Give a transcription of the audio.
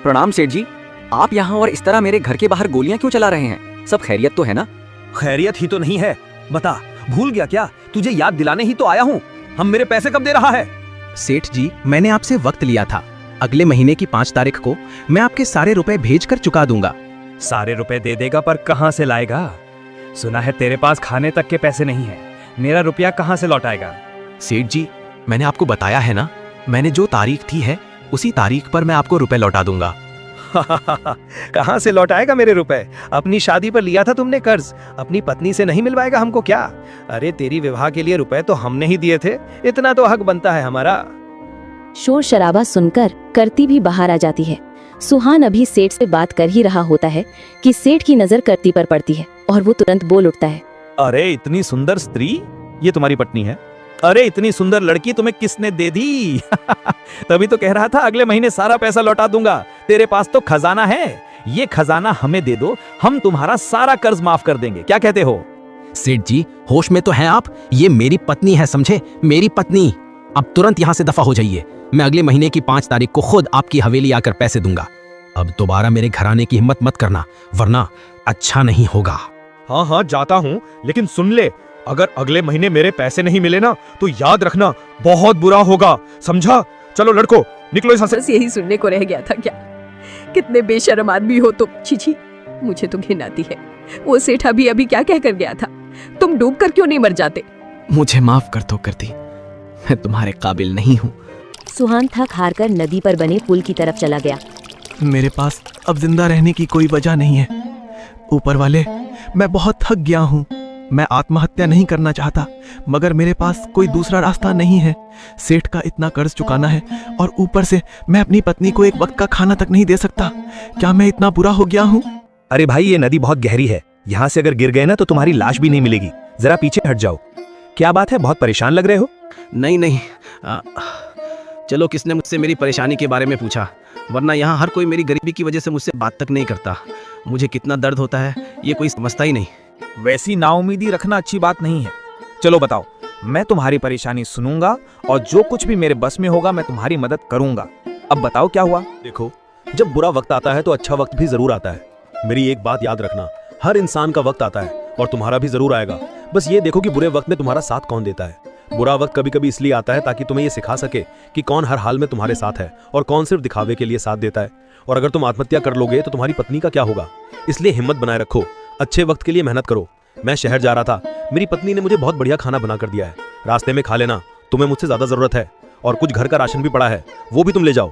प्रणाम सेठ जी। आप यहाँ और इस तरह मेरे घर के बाहर गोलियां क्यों चला रहे हैं? सब खैरियत तो है ना? खैरियत ही तो नहीं है। बता, भूल गया क्या? तुझे याद दिलाने ही तो आया हूँ। हम मेरे पैसे कब दे रहा है? सेठ जी, मैंने आपसे वक्त लिया था। अगले महीने की 5 तारीख को मैं आपके सारे रुपए भेजकर चुका दूंगा। सारे रुपए दे देगा, पर कहाँ से लाएगा? सुना है तेरे पास खाने तक के पैसे नहीं है। मेरा रुपया कहाँ से लौटाएगा? सेठ जी, मैंने आपको बताया है ना, मैंने जो तारीख थी है उसी तारीख पर मैं आपको रुपए लौटा दूंगा। कहाँ से लौटाएगा मेरे रुपए? अपनी शादी पर लिया था तुमने कर्ज, अपनी पत्नी से नहीं मिलवाएगा हमको क्या? अरे तेरी विवाह के लिए रुपए तो हमने ही दिए थे, इतना तो हक बनता है हमारा। शोर शराबा सुनकर करती भी बाहर आ जाती है। सुहान अभी सेठ से बात कर ही रहा होता है कि सेठ की नजर करती पर पड़ती है और वो तुरंत बोल उठता है। अरे इतनी सुंदर स्त्री, ये तुम्हारी पत्नी है? अरे इतनी सुंदर लड़की तुम्हें किसने दे दी? तभी तो कह रहा था अगले महीने सारा पैसा लौटा दूंगा। तेरे पास तो खजाना है, ये खजाना हमें दे दो, हम तुम्हारा सारा कर्ज माफ कर देंगे। क्या कहते हो? सेठ जी, होश में तो हैं आप? ये मेरी पत्नी है, समझे? मेरी पत्नी। अब तुरंत यहाँ से दफा हो जाइए। मैं अगले महीने की 5 तारीख को खुद आपकी हवेली आकर पैसे दूंगा। अब दोबारा मेरे घर आने की हिम्मत मत करना, वरना अच्छा नहीं होगा। हाँ हाँ जाता हूँ, लेकिन सुन ले, अगर अगले महीने मेरे पैसे नहीं मिले ना तो याद रखना बहुत बुरा होगा, समझा? चलो लड़को, निकलो यहाँ से। बस यही सुनने को रह गया था क्या? कितने बेशर्म आदमी हो तुम। छी, मुझे तो घिन आती है। वो सेठ अभी क्या कह कर गया था? तुम डूब कर क्यों नहीं मर जाते? मुझे माफ कर दो करती, मैं तुम्हारे काबिल नहीं हूँ। सुहान थक हार कर नदी पर बने पुल की तरफ चला गया। मेरे पास अब जिंदा रहने की कोई वजह नहीं है। ऊपर वाले, मैं बहुत थक गया हूँ। मैं आत्महत्या नहीं करना चाहता, मगर मेरे पास कोई दूसरा रास्ता नहीं है। सेठ का इतना कर्ज चुकाना है और ऊपर से मैं अपनी पत्नी को एक वक्त का खाना तक नहीं दे सकता। क्या मैं इतना बुरा हो गया हूँ? अरे भाई, ये नदी बहुत गहरी है, यहाँ से अगर गिर गए ना तो तुम्हारी लाश भी नहीं मिलेगी। जरा पीछे हट जाओ। क्या बात है, बहुत परेशान लग रहे हो? नहीं, चलो, किसने मुझसे मेरी परेशानी के बारे में पूछा? वरना यहाँ हर कोई मेरी गरीबी की वजह से मुझसे बात तक नहीं करता। मुझे कितना दर्द होता है ये कोई समझता ही नहीं। वैसी नाउमीदी रखना अच्छी बात नहीं है। चलो बताओ, मैं तुम्हारी परेशानी सुनूंगा और जो कुछ भी मेरे बस में होगा मैं तुम्हारी मदद करूंगा। अब बताओ क्या हुआ? देखो, जब बुरा वक्त आता है तो अच्छा वक्त भी जरूर आता है। मेरी एक बात याद रखना, हर इंसान का वक्त आता है और तुम्हारा भी जरूर आएगा। बस ये देखो कि बुरे वक्त में तुम्हारा साथ कौन देता है। बुरा वक्त कभी कभी इसलिए आता है ताकि तुम्हें ये सिखा सके कि कौन हर हाल में तुम्हारे साथ है और कौन सिर्फ दिखावे के लिए साथ देता है। और अगर तुम आत्महत्या कर लोगे तो तुम्हारी पत्नी का क्या होगा? इसलिए हिम्मत बनाए रखो, अच्छे वक्त के लिए मेहनत करो। मैं शहर जा रहा था, मेरी पत्नी ने मुझे बहुत बढ़िया खाना बना कर दिया है, रास्ते में खा लेना। तुम्हें मुझसे ज्यादा जरूरत है और कुछ घर का राशन भी पड़ा है, वो भी तुम ले जाओ।